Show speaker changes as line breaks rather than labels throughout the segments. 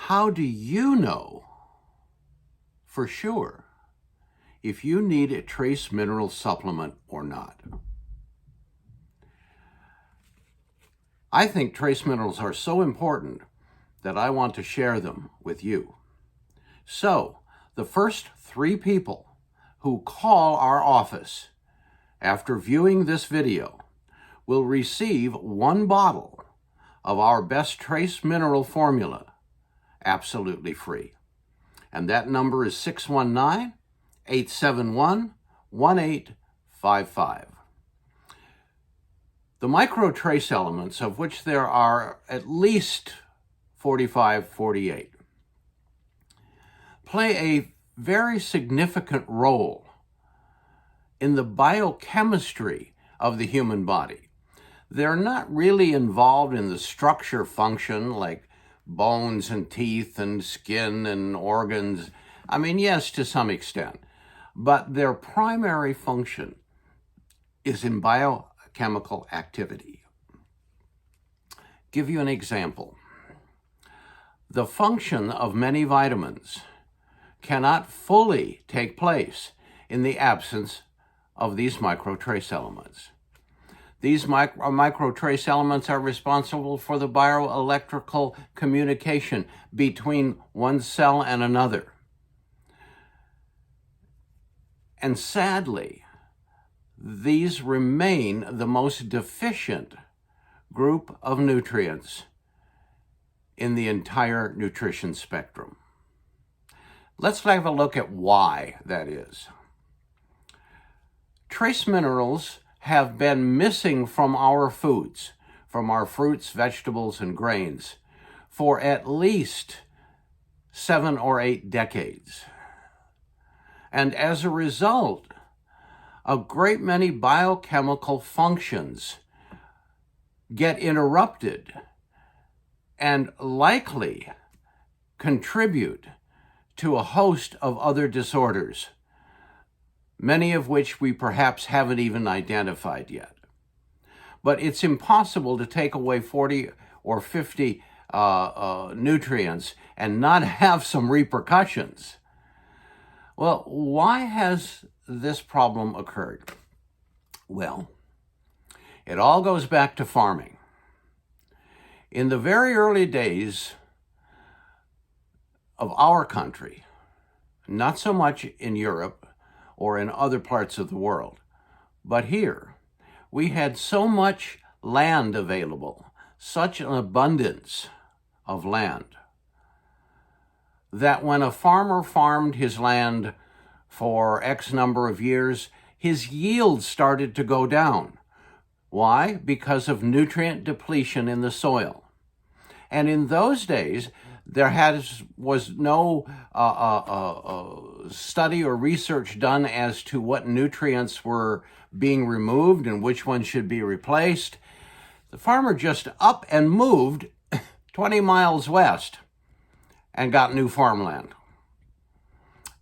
how do you know for sure if you need a trace mineral supplement or not? I think trace minerals are so important that I want to share them with you. So, the first 3 people who call our office after viewing this video will receive 1 bottle of our best trace mineral formula absolutely free. And that number is 619-871-1855. The micro trace elements, of which there are at least 45, 48, play a very significant role in the biochemistry of the human body. They're not really involved in the structure function like bones and teeth and skin and organs. I mean, yes, to some extent, but their primary function is in biochemical activity. Give you an example. The function of many vitamins cannot fully take place in the absence of these micro trace elements. These micro trace elements are responsible for the bioelectrical communication between one cell and another. And sadly, these remain the most deficient group of nutrients in the entire nutrition spectrum. Let's have a look at why that is. Trace minerals have been missing from our foods, from our fruits, vegetables, and grains, for at least 7 or 8 decades. And as a result, a great many biochemical functions get interrupted and likely contribute to a host of other disorders, many of which we perhaps haven't even identified yet. But it's impossible to take away 40 or 50 nutrients and not have some repercussions. Well, why has this problem occurred? Well, it all goes back to farming. In the very early days of our country, not so much in Europe or in other parts of the world, but here, we had so much land available, such an abundance of land, that when a farmer farmed his land for X number of years, his yield started to go down. Why? Because of nutrient depletion in the soil. And in those days, there was no study or research done as to what nutrients were being removed and which ones should be replaced. The farmer just up and moved 20 miles west and got new farmland.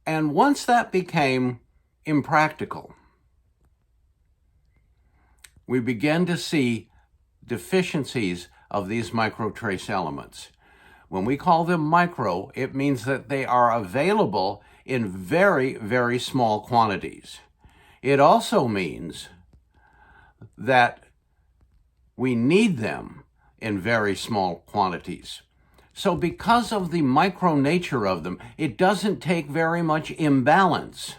And once that became impractical, we began to see deficiencies of these micro trace elements. When we call them micro, it means that they are available in very, very small quantities. It also means that we need them in very small quantities. So because of the micro nature of them, it doesn't take very much imbalance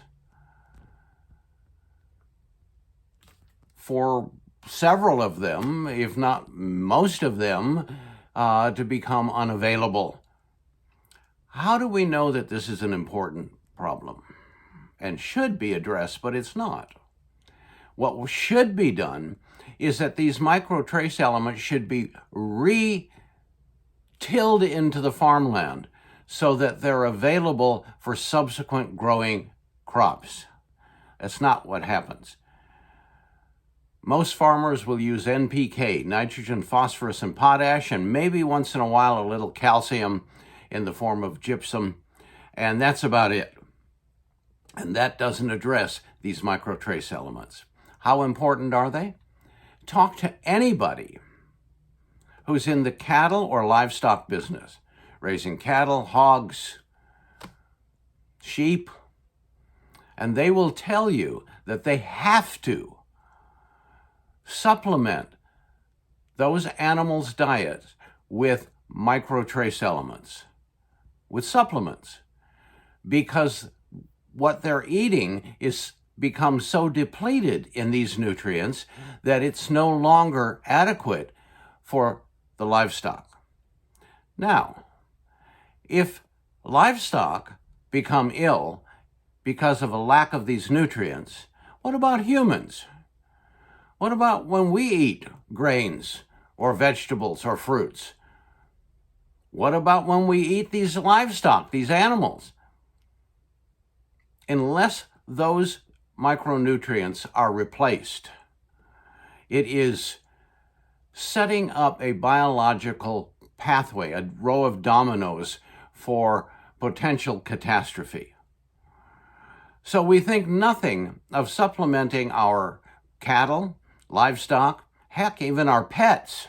for several of them, if not most of them, to become unavailable. How do we know that this is an important problem and should be addressed, but it's not? What should be done is that these micro trace elements should be tilled into the farmland so that they're available for subsequent growing crops. That's not what happens. Most farmers will use NPK, nitrogen, phosphorus, and potash, and maybe once in a while a little calcium in the form of gypsum, and that's about it. And that doesn't address these micro trace elements. How important are they? Talk to anybody who's in the cattle or livestock business. raising cattle, hogs, sheep, and they will tell you that they have to supplement those animals' diets with microtrace elements, with supplements, because what they're eating is becomes so depleted in these nutrients that it's no longer adequate for the livestock. Now, if livestock become ill because of a lack of these nutrients, what about humans? What about when we eat grains or vegetables or fruits? What about when we eat these livestock, these animals? Unless those micronutrients are replaced, it is setting up a biological pathway, a row of dominoes for potential catastrophe. So we think nothing of supplementing our cattle, livestock, heck, even our pets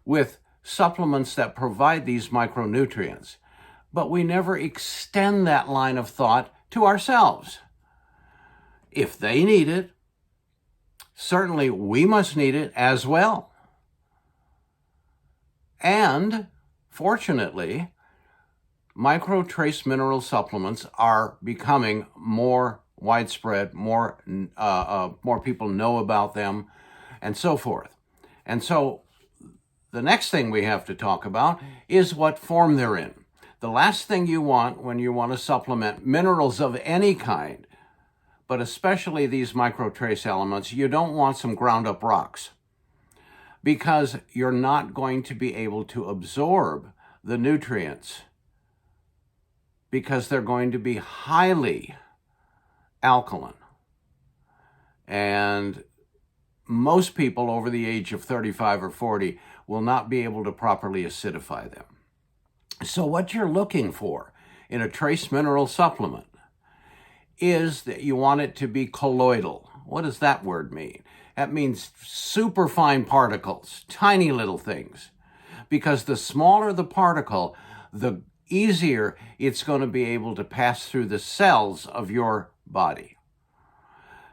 with supplements that provide these micronutrients. But we never extend that line of thought to ourselves. If they need it, certainly we must need it as well. And fortunately, microtrace mineral supplements are becoming more widespread, more people know about them, and so forth. And so the next thing we have to talk about is what form they're in. The last thing you want when you want to supplement minerals of any kind, but especially these microtrace elements, you don't want some ground up rocks, because you're not going to be able to absorb the nutrients, because they're going to be highly alkaline. And most people over the age of 35 or 40 will not be able to properly acidify them. So what you're looking for in a trace mineral supplement is that you want it to be colloidal. What does that word mean? That means super fine particles, tiny little things. Because the smaller the particle, the easier it's going to be able to pass through the cells of your body.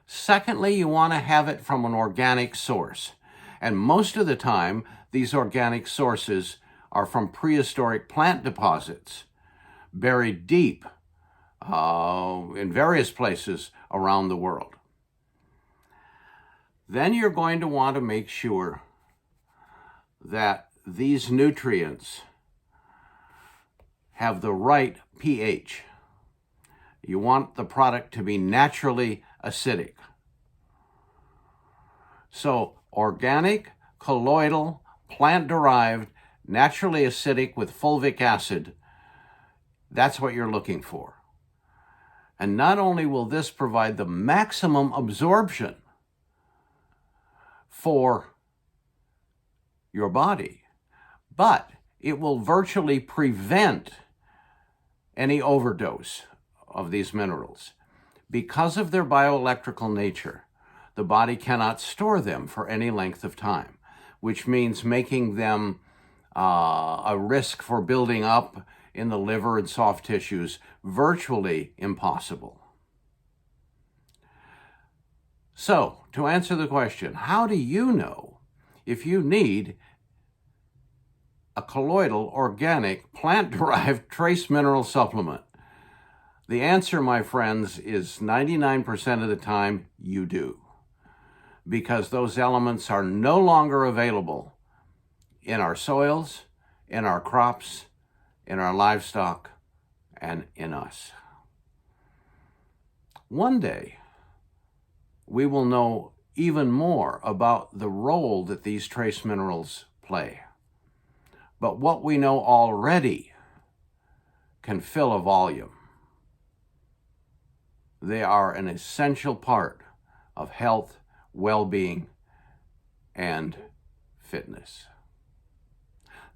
Secondly, you want to have it from an organic source. And most of the time, these organic sources are from prehistoric plant deposits buried deep in various places around the world. Then you're going to want to make sure that these nutrients have the right pH. You want the product to be naturally acidic. So organic, colloidal, plant-derived, naturally acidic with fulvic acid, that's what you're looking for. And not only will this provide the maximum absorption for your body, but it will virtually prevent any overdose of these minerals. Because of their bioelectrical nature, the body cannot store them for any length of time, which means making them a risk for building up in the liver and soft tissues virtually impossible. So, to answer the question, how do you know if you need a colloidal, organic, plant-derived trace mineral supplement? The answer, my friends, is 99% of the time you do, because those elements are no longer available in our soils, in our crops, in our livestock, and in us. One day, we will know even more about the role that these trace minerals play. But what we know already can fill a volume. They are an essential part of health, well-being, and fitness.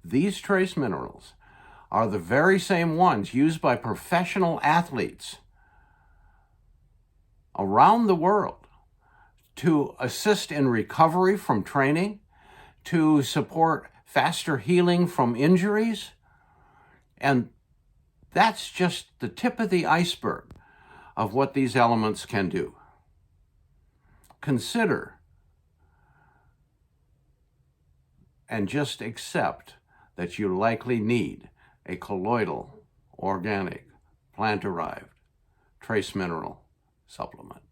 These trace minerals are the very same ones used by professional athletes around the world to assist in recovery from training, to support faster healing from injuries, And that's just the tip of the iceberg of what these elements can do. Consider and just accept that you likely need a colloidal, organic, plant-derived, trace mineral supplement.